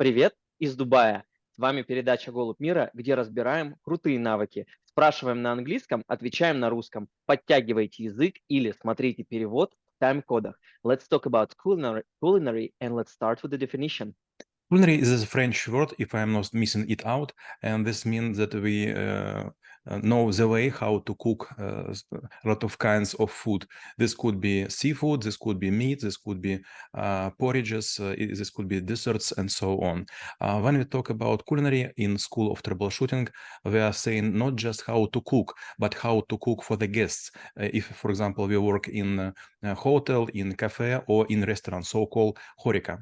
Привет из Дубая. С вами передача «Голубь мира», где разбираем крутые навыки. Спрашиваем на английском, отвечаем на русском. Подтягивайте язык или смотрите перевод в тайм-кодах. Let's talk about culinary and let's start with the definition. Culinary is a French word, if I'm not missing it out, and this means that we know the way how to cook a lot of kinds of food. This could be seafood, this could be meat, this could be porridges, this could be desserts, and so on. When we talk about culinary in School of Troubleshooting, we are saying not just how to cook, but how to cook for the guests. If, for example, we work in a hotel, in cafe, or in restaurant, so-called horeca.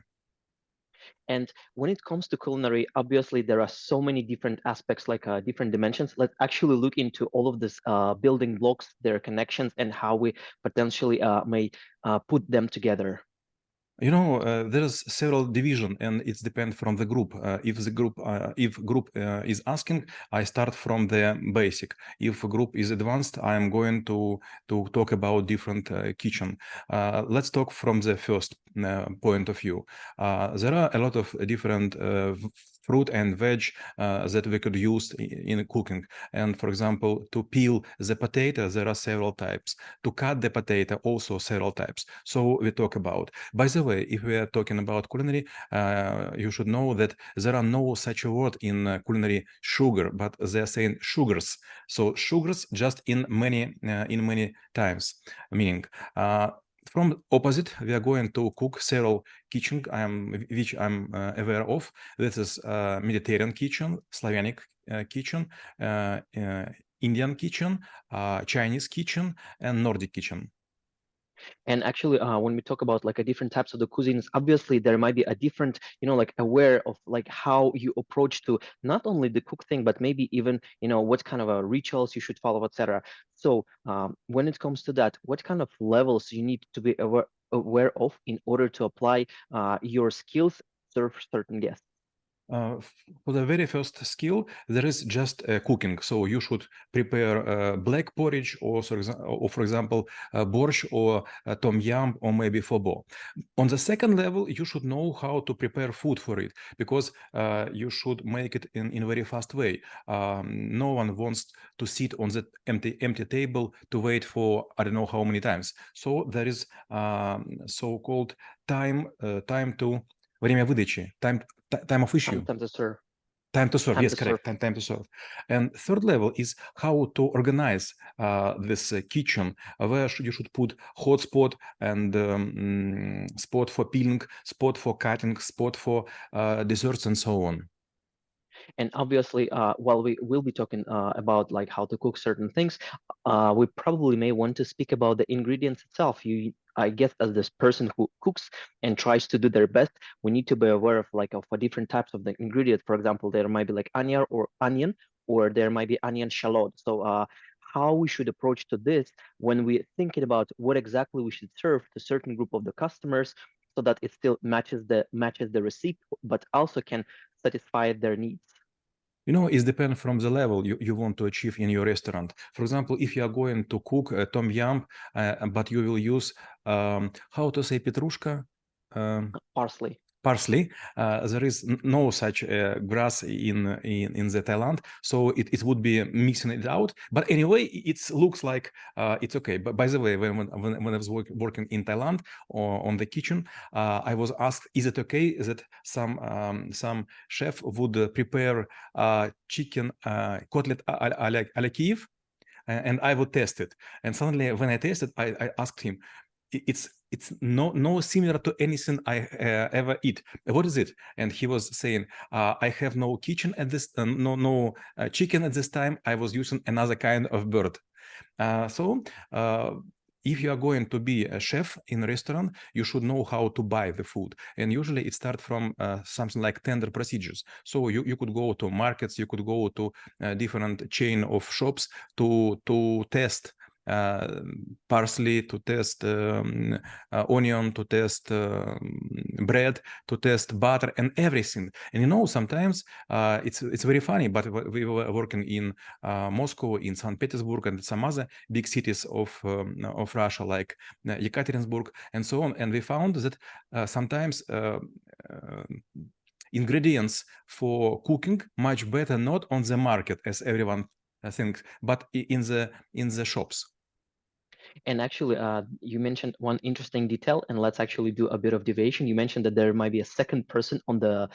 And when it comes to culinary, obviously there are so many different aspects, like different dimensions. Let's actually look into all of this building blocks, their connections, and how we potentially may put them together. You know, there's several division, and it's depend from the group. If group is asking, I start from the basic. If a group is advanced, I am going to talk about different kitchen. Let's talk from the first point of view. There are a lot of different fruit and veg that we could use in cooking. And for example, to peel the potato, there are several types. To cut the potato, also several types. So we talk about. By the way, if we are talking about culinary, you should know that there are no such a word in culinary sugar, but they are saying sugars. So sugars just in many times, meaning from opposite, we are going to cook several kitchen which I'm aware of. This is Mediterranean kitchen, Slavic kitchen, Indian kitchen, Chinese kitchen, and Nordic kitchen. And actually, when we talk about like a different types of the cuisines, obviously there might be a different, like aware of like how you approach to not only the cook thing, but maybe even, what kind of rituals you should follow, etc. So when it comes to that, what kind of levels you need to be aware of in order to apply your skills, serve certain guests? For the very first skill, there is just cooking. So you should prepare black porridge, or for example, borscht or tom yum, or maybe pho. On the second level, you should know how to prepare food for it, because you should make it in very fast way. No one wants to sit on that empty table to wait for I don't know how many times. So there is so-called time to время выдачи, time of issue. Time to serve. Time to serve, Time yes, to serve. correct. Time to serve. And third level is how to organize this kitchen, where you should put hot spot and spot for peeling, spot for cutting, spot for desserts, and so on. And obviously, while we will be talking about like how to cook certain things, we probably may want to speak about the ingredients itself. I guess, as this person who cooks and tries to do their best, we need to be aware of like of different types of the ingredients. For example, there might be like onion, or there might be onion shallot. So how we should approach to this when we're thinking about what exactly we should serve to certain group of the customers, so that it still matches the receipt, but also can satisfy their needs. You know, it depends from the level you want to achieve in your restaurant. For example, if you are going to cook tom yum, but you will use, how to say petrushka? Parsley. Parsley. There is no such grass in the Thailand, so it would be mixing it out. But anyway, it looks like it's okay. But by the way, when I was working in Thailand on the kitchen, I was asked, is it okay that some chef would prepare chicken cutlet a la Kiev, and I would test it. And suddenly, when I tasted, I asked him, it's no similar to anything I ever eat. What is it? And he was saying, I have no kitchen at this, no chicken at this time. I was using another kind of bird. So if you are going to be a chef in a restaurant, you should know how to buy the food. And usually it starts from something like tender procedures. So you could go to markets, you could go to different chain of shops to test parsley, to test onion, to test bread, to test butter, and everything. And you know, sometimes it's very funny, but we were working in Moscow, in St. Petersburg, and some other big cities of Russia, like Yekaterinburg and so on. And we found that sometimes ingredients for cooking much better not on the market as everyone thinks, but in the shops. And actually, you mentioned one interesting detail, and let's actually do a bit of deviation. You mentioned that there might be a second person on the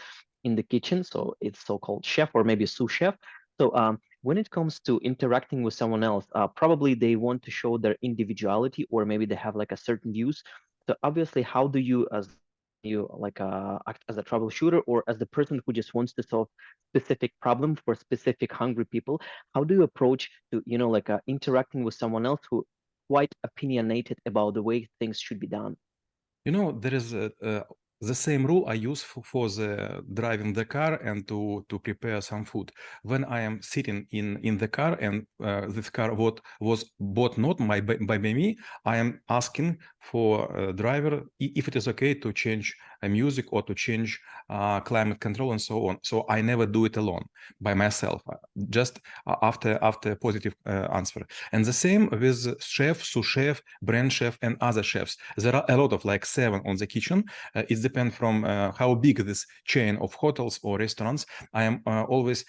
in the kitchen, so it's so-called chef or maybe sous chef. So when it comes to interacting with someone else, probably they want to show their individuality, or maybe they have like a certain views. So obviously, how do you, as you like act as a troubleshooter or as the person who just wants to solve specific problem for specific hungry people? How do you approach to like interacting with someone else who quite opinionated about the way things should be done? There is the same rule I use for the driving the car and to prepare some food. When I am sitting in the car and this car was bought not by me, I am asking for a driver if it is okay to change music or to change climate control and so on. So I never do it alone by myself, just after positive answer. And the same with chef, sous chef, brand chef, and other chefs. There are a lot of like 7 on the kitchen. It depends from how big this chain of hotels or restaurants. I am always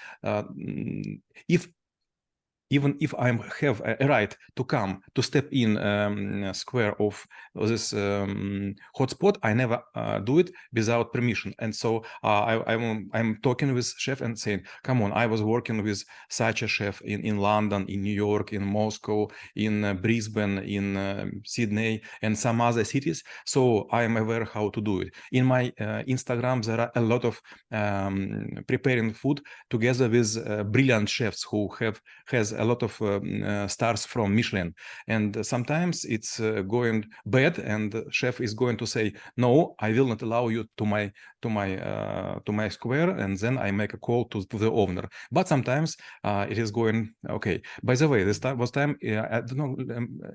if even if I have a right to come to step in square of this hotspot, I never do it without permission. And so I'm talking with chef and saying, come on, I was working with such a chef in London, in New York, in Moscow, in Brisbane, in Sydney, and some other cities. So I am aware how to do it. In my Instagram, there are a lot of preparing food together with brilliant chefs who has a lot of stars from Michelin, and sometimes it's going bad, and the chef is going to say, "No, I will not allow you to my square," and then I make a call to the owner. But sometimes it is going okay. By the way, this time I don't know,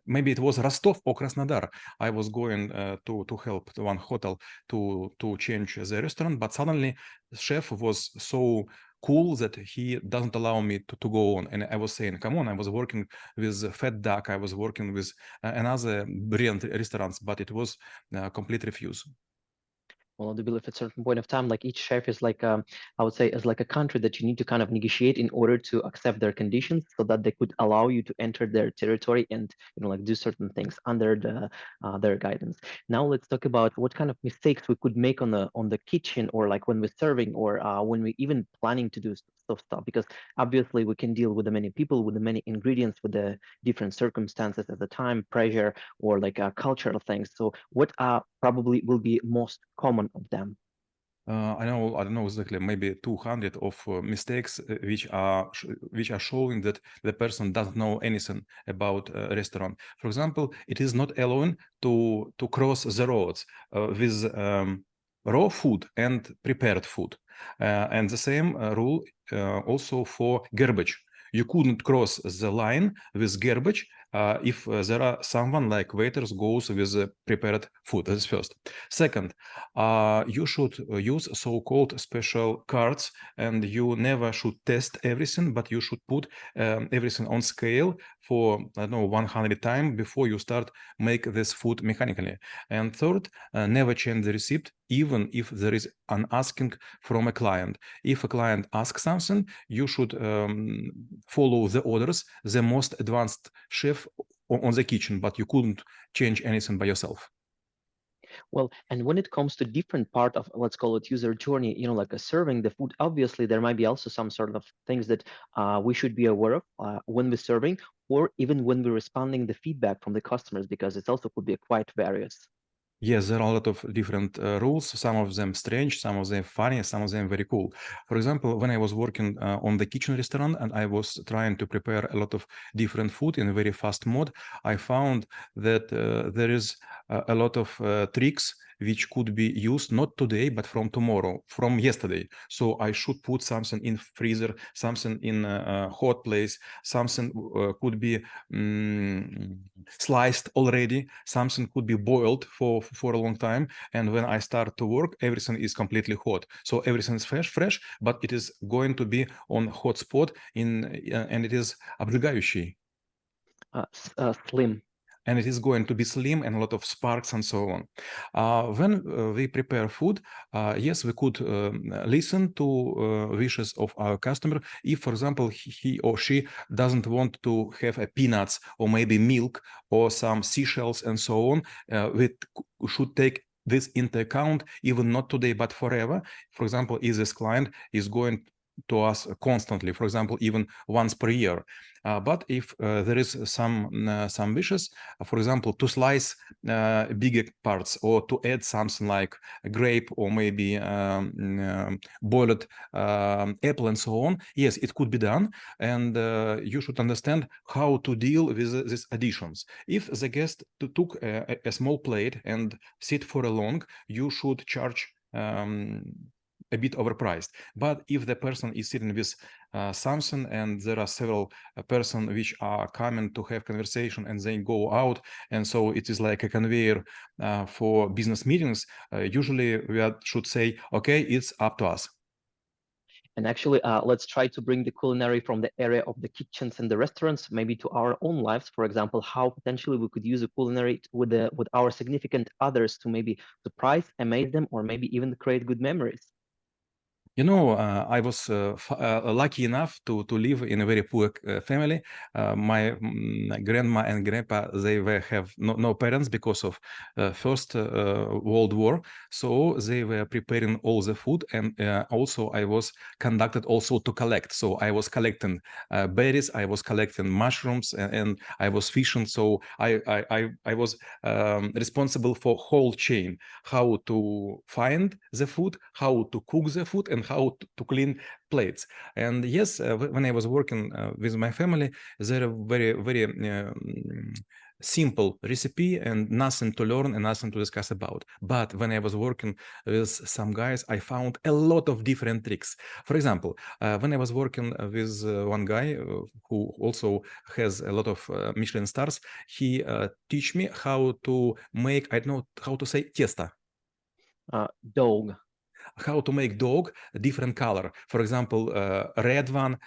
maybe it was Rostov or Krasnodar. I was going to help one hotel to change the restaurant, but suddenly the chef was so cool that he doesn't allow me to go on. And I was saying, come on, I was working with Fat Duck, I was working with another brilliant restaurants, but it was complete refuse. Well, I believe at a certain point of time, like each chef is like, I would say, is like a country that you need to kind of negotiate in order to accept their conditions, so that they could allow you to enter their territory and like do certain things under their guidance. Now let's talk about what kind of mistakes we could make on the kitchen, or like when we're serving, or when we even planning to do stuff. Because obviously we can deal with the many people, with the many ingredients, with the different circumstances at the time, pressure, or like cultural things. So what probably will be most common of them? I don't know exactly, maybe 200 of mistakes which are showing that the person doesn't know anything about a restaurant. For example, it is not allowed to cross the roads with raw food and prepared food. And the same rule also for garbage. You couldn't cross the line with garbage if there are someone like waiters goes with prepared food. That's first. Second, you should use so-called special cards, and you never should test everything, but you should put everything on scale for, I don't know, 100 times before you start make this food mechanically. And third, never change the receipt, even if there is an asking from a client. If a client asks something, you should follow the orders, the most advanced chef on the kitchen, but you couldn't change anything by yourself. Well, and when it comes to different part of, let's call it, user journey, like a serving the food, obviously there might be also some sort of things that we should be aware of when we're serving, or even when we're responding the feedback from the customers, because it also could be quite various. Yes, there are a lot of different rules, some of them strange, some of them funny, some of them very cool. For example, when I was working on the kitchen restaurant and I was trying to prepare a lot of different food in a very fast mode, I found that there is a lot of tricks which could be used not today, but from tomorrow, from yesterday. So I should put something in freezer, something in a hot place, something could be sliced already, something could be boiled for a long time. And when I start to work, everything is completely hot. So everything is fresh, but it is going to be on hot spot and it is обжигающий. Slim. and it is going to be slim and a lot of sparks and so on. When we prepare food, yes, we could listen to wishes of our customer. If, for example, he or she doesn't want to have a peanuts or maybe milk or some seashells and so on, we should take this into account, even not today, but forever. For example, if this client is going to us constantly, for example, even once per year. But if there is some wishes, for example, to slice bigger parts or to add something like a grape or maybe boiled apple and so on, yes, it could be done. And you should understand how to deal with these additions. If the guest took a small plate and sit for a long, you should charge a bit overpriced. But if the person is sitting with something and there are several persons which are coming to have conversation and then go out, and so it is like a conveyor for business meetings, usually we should say, okay, it's up to us. And actually, let's try to bring the culinary from the area of the kitchens and the restaurants, maybe to our own lives. For example, how potentially we could use the culinary with our significant others to maybe surprise, amaze them, or maybe even create good memories. You know, I was lucky enough to live in a very poor family. My grandma and grandpa, they have no parents because of First World War. So they were preparing all the food, and also I was conducted also to collect. So I was collecting berries, I was collecting mushrooms, and I was fishing. So I was responsible for whole chain, how to find the food, how to cook the food, and how to clean plates. And yes, when I was working with my family, there are very simple recipe and nothing to learn and nothing to discuss about. But when I was working with some guys, I found a lot of different tricks. For example, when I was working with one guy who also has a lot of Michelin stars, he teach me how to make, I don't know how to say, testa. Dog. How to make dog a different color. For example, red one,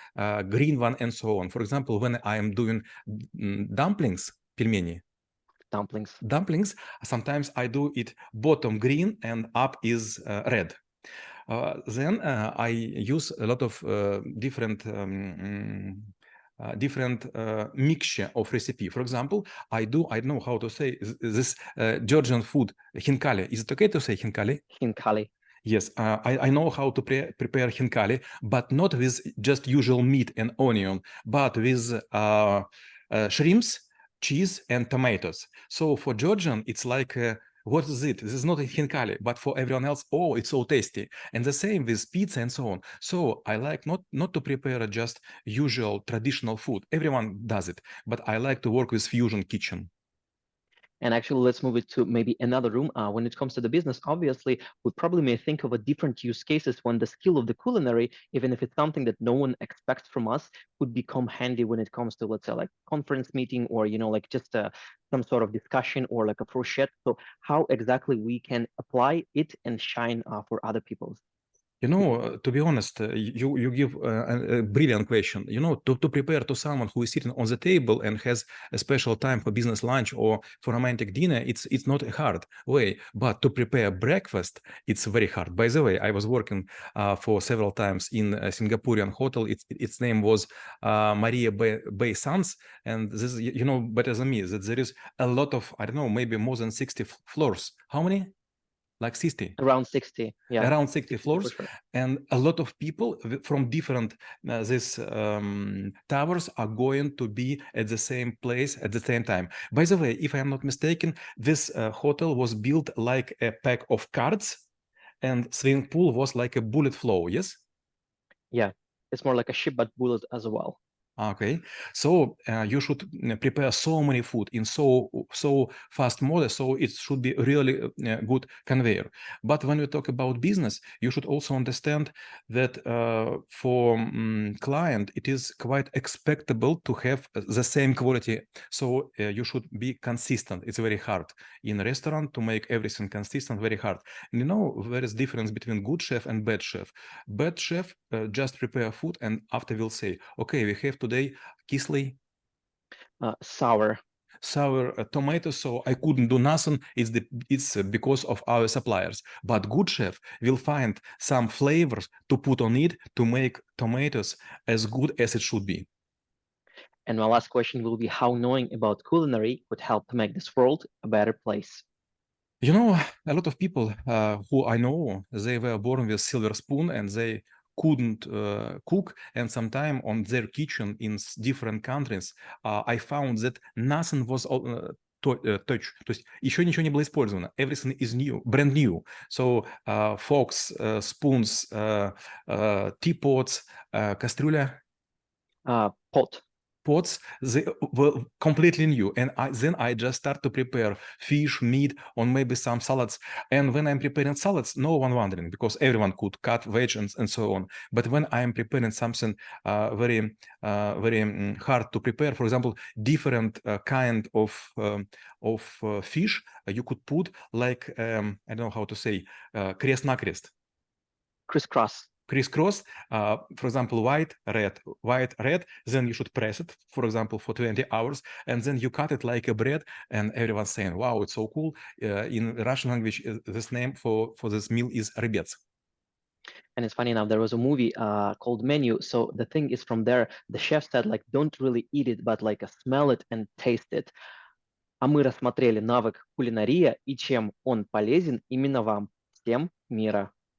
green one, and so on. For example, when I am doing dumplings, пельмени, dumplings, sometimes I do it bottom green and up is red. Then I use a lot of different mixture of recipe. For example, I don't know how to say this Georgian food, hinkali. Is it okay to say hinkali? Hinkali. Yes, I know how to prepare hinkali, but not with just usual meat and onion, but with shrimps, cheese, and tomatoes. So for Georgian, it's like, what is it? This is not a hinkali, but for everyone else, oh, it's so tasty. And the same with pizza and so on. So I like not to prepare just usual traditional food. Everyone does it, but I like to work with fusion kitchen. And actually, let's move it to maybe another room. When it comes to the business, obviously, we probably may think of a different use cases when the skill of the culinary, even if it's something that no one expects from us, would become handy when it comes to, let's say, like conference meeting or, like just some sort of discussion or like a crochet. So how exactly we can apply it and shine for other people? You know, to be honest, you give a brilliant question. You know, to prepare to someone who is sitting on the table and has a special time for business lunch or for romantic dinner, it's not a hard way. But to prepare breakfast, it's very hard. By the way, I was working for several times in a Singaporean hotel. Its name was Maria Bay Sands, and this is, you know better than me that there is a lot of, I don't know, maybe more than 60 floors. How many? Like 60. Around 60, yeah. Around 60 floors, sure. And a lot of people from different these towers are going to be at the same place at the same time. By the way, if I am not mistaken, this hotel was built like a pack of cards, and swimming pool was like a bullet flow. Yes. Yeah, it's more like a ship, but bullet as well. Okay, so you should prepare so many food in so fast mode, so it should be really good conveyor. But when we talk about business, you should also understand that for client, it is quite expectable to have the same quality. So you should be consistent. It's very hard in a restaurant to make everything consistent. Very hard. And you know, there is difference between good chef and bad chef. Bad chef just prepare food and after will say, okay, we have today кислый, sour. sour tomatoes, so I couldn't do nothing. It's because of our suppliers. But good chef will find some flavors to put on it to make tomatoes as good as it should be. And my last question will be how knowing about culinary would help to make this world a better place. You know, a lot of people who I know, they were born with silver spoon and they couldn't cook. And sometime on their kitchen in different countries, I found that nothing was touch. То есть еще ничего не было использовано. Everything is new, brand new. So forks, spoons, teapots, кастрюля, Pot. pots, they were completely new. And then I just start to prepare fish, meat, or maybe some salads. And when I'm preparing salads, no one wondering because everyone could cut veg and so on. But when I'm preparing something very hard to prepare, for example, different kind of fish, you could put like, I don't know how to say, крест-накрест. Crisscross. Crisscross, for example, white, red, then you should press it, for example, for 20 hours, and then you cut it like a bread, and everyone's saying, wow, it's so cool. In Russian language, this name for this meal is ребец. And it's funny enough, there was a movie called Menu. So the thing is from there, the chef said, like, don't really eat it, but like smell it and taste it. А мы рассмотрели навык кулинария и чем он полезен именно вам. Всем мира.